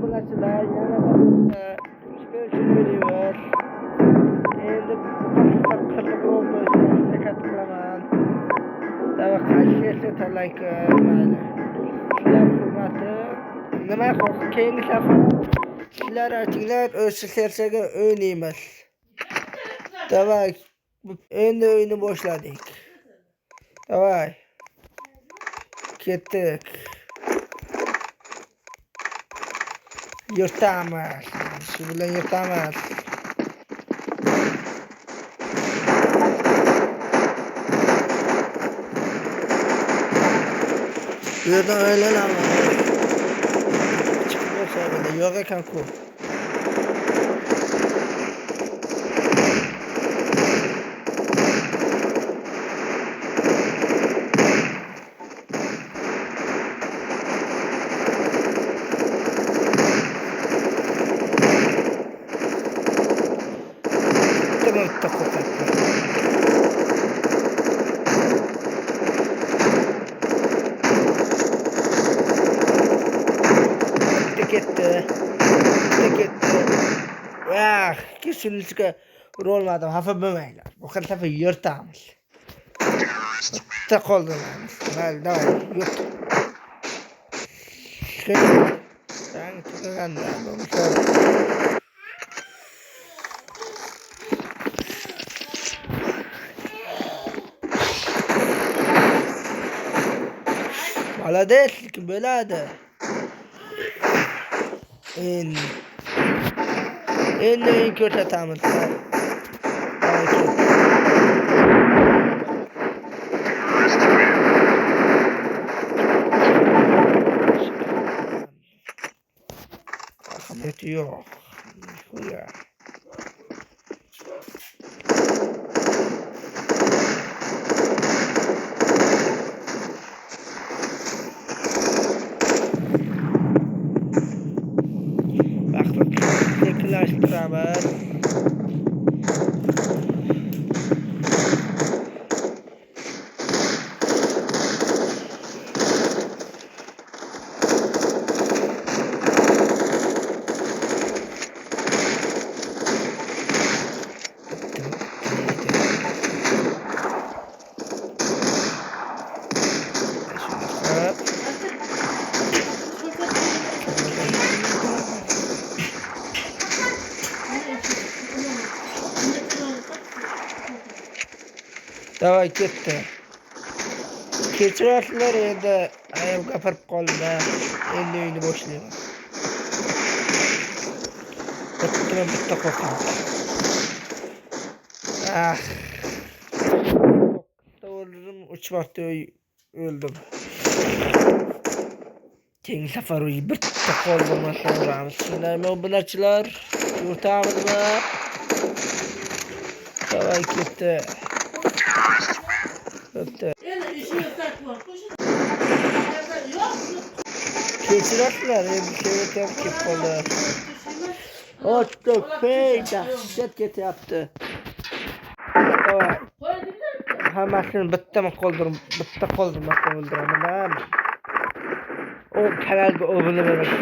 obunachilar yana bir sponsor oynaymiz. Endi bu qancha qilib bo'lsa harakat qilaman. Dava qaysi tanlayki mayli. Sizlar hurmati nima qo'rq keyingi safar sizlar aytinglar o'sha sersaga o'ynaymiz. Davay endi o'yinni boshladik. Davay ketdik. Yurtamiz. Shu bilan yurtamiz. Bu yerdan aylanamiz. Chiqib bo'lsa edi, yo'q ekan-ku. Bitta qo'rqyapman. Ketdi. Kesinlikle urolmadim, xafa bo'lmanglar. Bu qancha yurtamiz. Bitta qoldiramiz. Mayli, davay, yurt. Sen tugaganda bo'lsa. Молодец, bo'ladi. Endi ko'rsatamiz. Ahamiyati yo'q. Xuya. Sekinlashtiramiz. Davay ketdi. Kechirasizlar endi ayam gapirib qoldi. Endi uyni boshlayman. Bitta qo'rqaman. O'ldim, 3 marta o'ldim. Keyingi safar bitta qoldirmasdan uramiz. Shundaymi obunachilar? Yurtamizmi? Davay ketdi. Kechirasizlar, endi sevatam kelib qoldi. Otdi, feyda, shet ketyapti. Hammasini bitta qoldirmasdan o'ldiraman. O kanalga obuna bo'ling.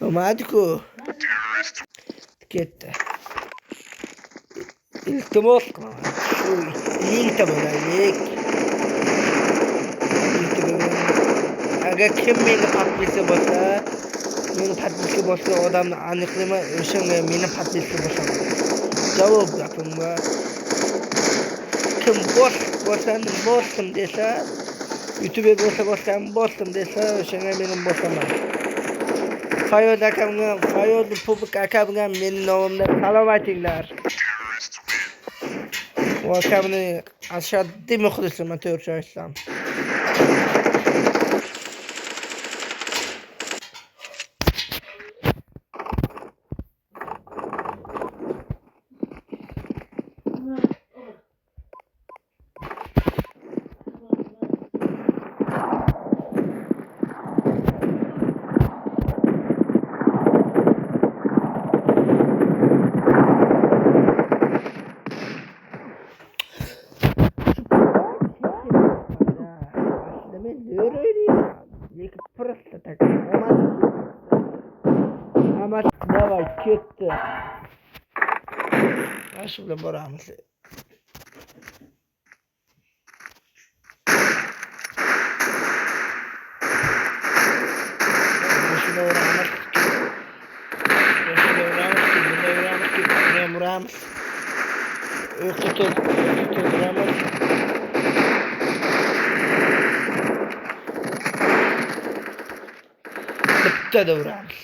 Olmadi-ku. Ketdi. Iltimos qilaman. Shu mingta bo'laylik. Agar kim meni podpiska bo'lsa, meni podpiska bosgan odamni aniqlayman, o'shanga meni podpiska bosaman. Javob gapimga. Kim bosdim desa, YouTube bosgan bosdim desa, o'shanga meni bosaman. Fayoz akamga, Fayoz Publik akamga meni nomimdan salom aytinglar. U akamni ashaddiy muxlisman, to'g'ri aytsam. ketdi. Mana shu bilan boramiz. Shuna uramiz. Uramiz. Uramiz. Bitta da uramiz.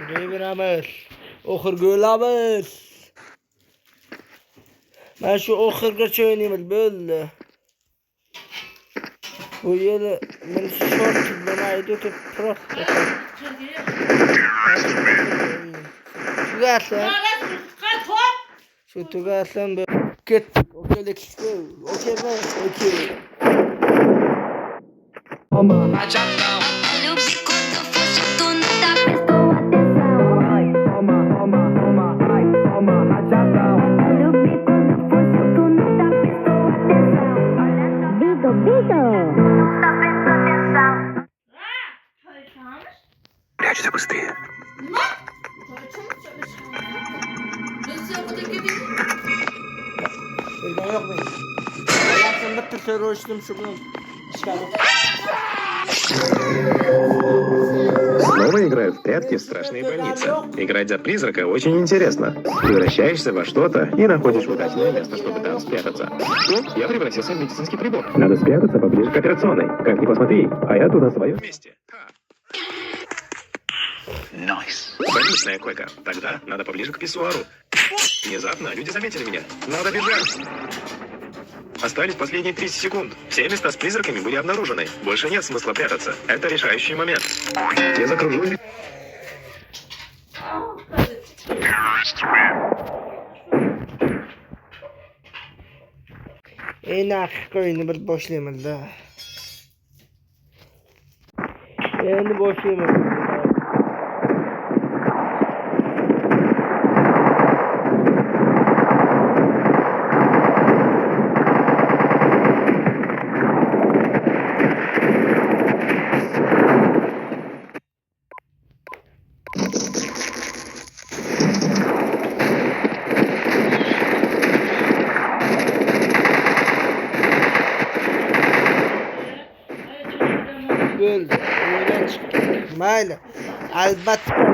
Uraveramiz. Oxirgi o'lamiz. Mana shu oxirgacha o'ynaymiz, bo'ldi. Bu yeri men short bilmaydi deb просто. Tugasan. Shu tugasan ketdik. Okeylik. Okeymi? Okey. Люби, quando fosse tu não tá prestando atenção. Люби, quando fosse tu não tá prestando atenção. Bido, bido. Não tá prestando atenção. Прячься быстрее. Bilmem yok benim. Ayaktan bitti teröristim şu bilan. Çıkardım. Снова играют в прятки в страшной больнице. Играть за призрака очень интересно. Превращаешься во что-то и находишь удачное место, чтобы там спрятаться. Я превратился в медицинский прибор. Надо спрятаться поближе к операционной. Как ни посмотри, а я тут на своем месте. Больничная койка. Тогда надо поближе к писсуару. Внезапно люди заметили меня. Надо бежать. Остались последние 30 секунд. Все места с призраками были обнаружены. Больше нет смысла прятаться. Это решающий момент. Я закружу. Haqiqiy o'yinni bir boshlaymiz-da. Endi boshlaymiz. Bo'ldi. O'yindan chiqdik. Mayli. Albatta